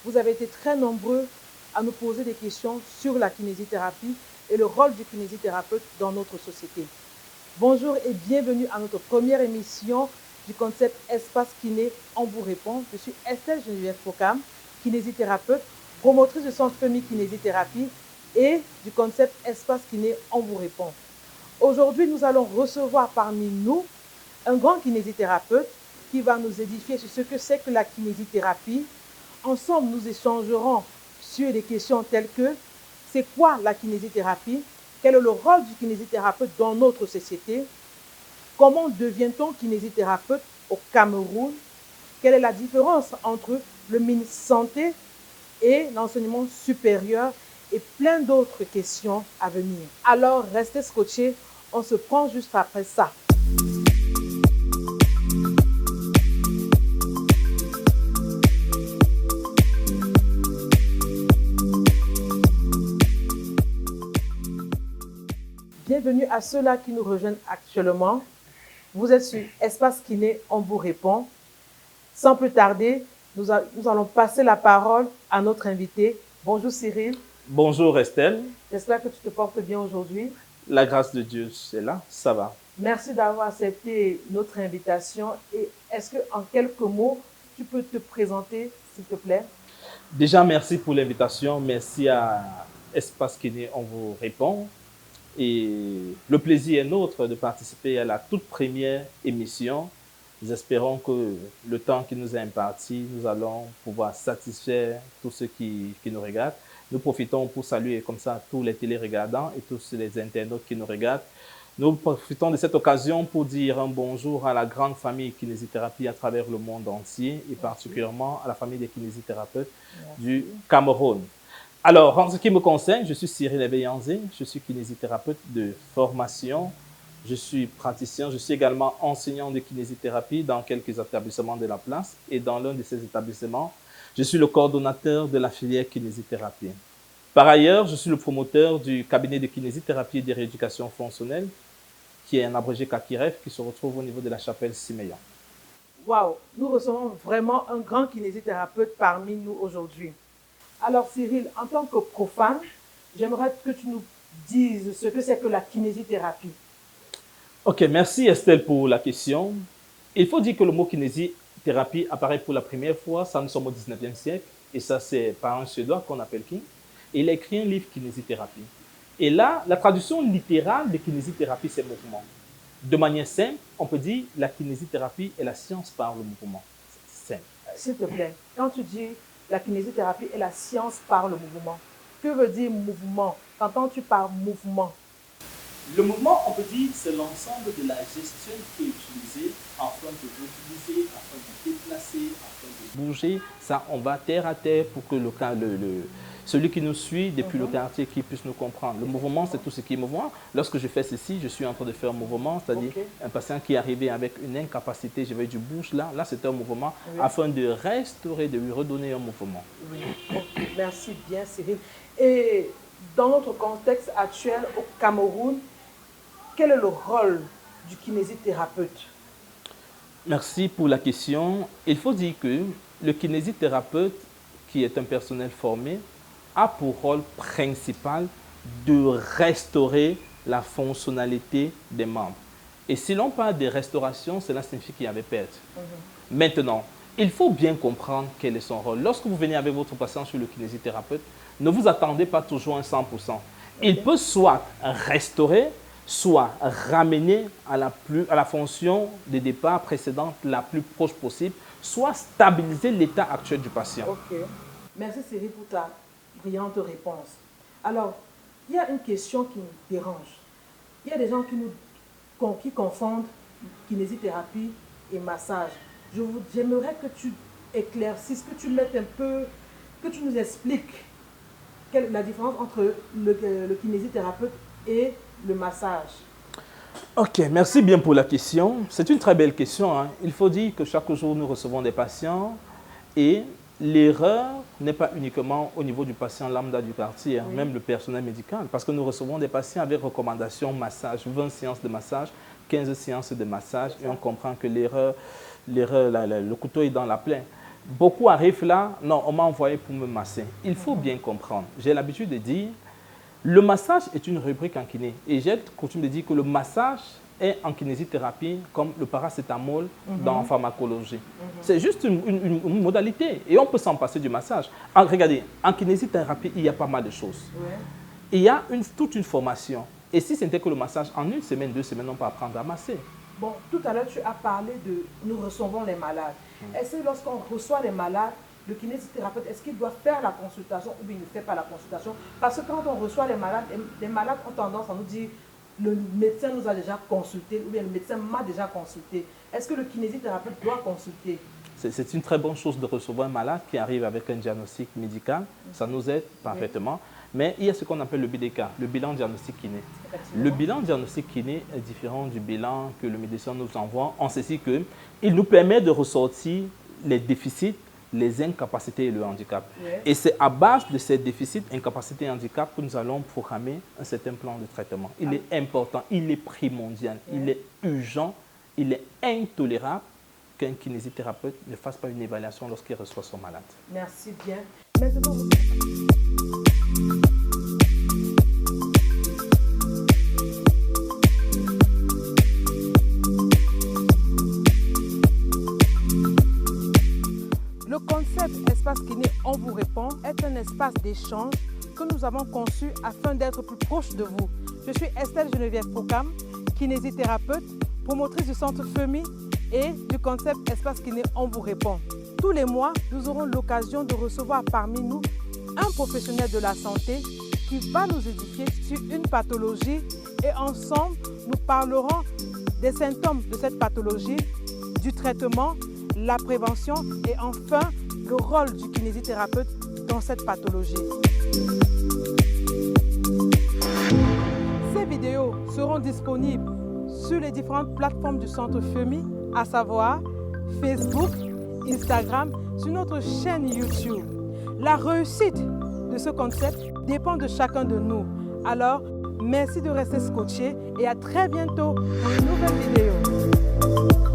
vous avez été très nombreux à nous poser des questions sur la kinésithérapie et le rôle du kinésithérapeute dans notre société. Bonjour et bienvenue à notre première émission du concept Espace Kiné, on vous répond. Je suis Estelle Geneviève Focam, kinésithérapeute, promotrice du Centre Femi Kinésithérapie et du concept Espace Kiné, on vous répond. Aujourd'hui, nous allons recevoir parmi nous un grand kinésithérapeute qui va nous édifier sur ce que c'est que la kinésithérapie. Ensemble, nous échangerons sur des questions telles que c'est quoi la kinésithérapie? Quel est le rôle du kinésithérapeute dans notre société? Comment devient-on kinésithérapeute au Cameroun? Quelle est la différence entre le ministre Santé et l'enseignement supérieur? Et plein d'autres questions à venir. Alors, restez scotchés, on se prend juste après ça. Bienvenue à ceux-là qui nous rejoignent actuellement. Vous êtes sur Espace Kiné, on vous répond. Sans plus tarder, nous allons passer la parole à notre invité. Bonjour Cyril. Bonjour Estelle. J'espère que tu te portes bien aujourd'hui. La grâce de Dieu, c'est là, ça va. Merci d'avoir accepté notre invitation. Et est-ce qu'en quelques mots, tu peux te présenter, s'il te plaît? Déjà, merci pour l'invitation. Merci à Espace Kiné, on vous répond. Et le plaisir est nôtre de participer à la toute première émission. Nous espérons que le temps qui nous est imparti, nous allons pouvoir satisfaire tous ceux qui nous regardent. Nous profitons pour saluer comme ça tous les téléregardants et tous les internautes qui nous regardent. Nous profitons de cette occasion pour dire un bonjour à la grande famille kinésithérapie à travers le monde entier et particulièrement à la famille des kinésithérapeutes du Cameroun. Alors, en ce qui me concerne, je suis Cyril Ebeyanzé, je suis kinésithérapeute de formation, je suis praticien, je suis également enseignant de kinésithérapie dans quelques établissements de la place et dans l'un de ces établissements, je suis le coordonnateur de la filière kinésithérapie. Par ailleurs, je suis le promoteur du cabinet de kinésithérapie et de rééducation fonctionnelle, qui est un abrégé CAKIREF, qui se retrouve au niveau de la chapelle Siméon. Waouh, nous recevons vraiment un grand kinésithérapeute parmi nous aujourd'hui. Alors Cyril, en tant que profane, j'aimerais que tu nous dises ce que c'est que la kinésithérapie. Ok, merci Estelle pour la question. Il faut dire que le mot kinésithérapie apparaît pour la première fois, ça nous sommes au 19e siècle, et ça c'est par un Suédois qu'on appelle King. Et il a écrit un livre kinésithérapie. Et là, la traduction littérale de kinésithérapie, c'est mouvement. De manière simple, on peut dire la kinésithérapie est la science par le mouvement. Simple. S'il te plaît, quand tu dis la kinésithérapie est la science par le mouvement, que veut dire mouvement? Qu'entends-tu par mouvement? Le mouvement, on peut dire, c'est l'ensemble de la gestion qui est utilisée afin de mobiliser, afin de déplacer, afin de bouger. Ça, on va terre à terre pour que celui qui nous suit depuis le quartier qui puisse nous comprendre. Le mouvement, c'est tout ce qui est mouvement. Lorsque je fais ceci, je suis en train de faire un mouvement, c'est-à-dire un patient qui est arrivé avec une incapacité, je vais du bouche là c'est un mouvement afin de restaurer, de lui redonner un mouvement. Oui. Okay. Merci bien Cyril. Et dans notre contexte actuel au Cameroun, quel est le rôle du kinésithérapeute? Merci pour la question. Il faut dire que le kinésithérapeute, qui est un personnel formé, a pour rôle principal de restaurer la fonctionnalité des membres. Et si l'on parle de restauration, cela signifie qu'il y avait perte. Maintenant, il faut bien comprendre quel est son rôle. Lorsque vous venez avec votre patient sur le kinésithérapeute, ne vous attendez pas toujours à 100%. Il peut soit restaurer, soit ramener à la fonction de départ précédente la plus proche possible, soit stabiliser l'état actuel du patient. Ok. Merci Cyril pour ta brillante réponse. Alors, il y a une question qui nous dérange. Il y a des gens qui confondent kinésithérapie et massage. J'aimerais que tu éclaircisses, que tu mettes un peu, que tu nous expliques quelle est la différence entre le kinésithérapeute et le massage. Ok, merci bien pour la question. C'est une très belle question, hein. Il faut dire que chaque jour, nous recevons des patients et l'erreur n'est pas uniquement au niveau du patient lambda du quartier, même le personnel médical, parce que nous recevons des patients avec recommandation massage, 20 séances de massage, 15 séances de massage, et on comprend que l'erreur, le couteau est dans la plaie. Beaucoup arrivent là, non, on m'a envoyé pour me masser. Il faut bien comprendre. J'ai l'habitude de dire, le massage est une rubrique en kiné. Et j'ai coutume de dire que le massage est en kinésithérapie comme le paracétamol dans la pharmacologie. C'est juste une modalité. Et on peut s'en passer du massage. Regardez, en kinésithérapie, il y a pas mal de choses. Ouais. Il y a toute une formation. Et si ce n'était que le massage, en 1 semaine, 2 semaines, on peut apprendre à masser. Bon, tout à l'heure, tu as parlé de nous recevons les malades. Est-ce que lorsqu'on reçoit les malades, le kinésithérapeute, est-ce qu'il doit faire la consultation ou bien il ne fait pas la consultation? Parce que quand on reçoit les malades ont tendance à nous dire le médecin nous a déjà consulté ou bien le médecin m'a déjà consulté. Est-ce que le kinésithérapeute doit consulter? C'est une très bonne chose de recevoir un malade qui arrive avec un diagnostic médical. Ça nous aide parfaitement. Mais il y a ce qu'on appelle le BDK, le bilan diagnostic kiné. Le bilan diagnostic kiné est différent du bilan que le médecin nous envoie en ceci qu'il nous permet de ressortir les déficits, les incapacités et le handicap. Et c'est à base de ces déficits, incapacités et handicap que nous allons programmer un certain plan de traitement. Il est important, il est primordial, il est urgent, il est intolérable qu'un kinésithérapeute ne fasse pas une évaluation lorsqu'il reçoit son malade. Merci bien. Maintenant, le concept Espace Kiné, on vous répond, est un espace d'échange que nous avons conçu afin d'être plus proche de vous. Je suis Estelle Geneviève Procam, kinésithérapeute, promotrice du centre FEMI et du concept Espace Kiné, on vous répond. Tous les mois, nous aurons l'occasion de recevoir parmi nous un professionnel de la santé qui va nous édifier sur une pathologie et ensemble, nous parlerons des symptômes de cette pathologie, du traitement, la prévention et enfin le rôle du kinésithérapeute dans cette pathologie. Ces vidéos seront disponibles sur les différentes plateformes du centre FEMI, à savoir Facebook, Instagram, sur notre chaîne YouTube. La réussite de ce concept dépend de chacun de nous. Alors, merci de rester scotché et à très bientôt pour une nouvelle vidéo.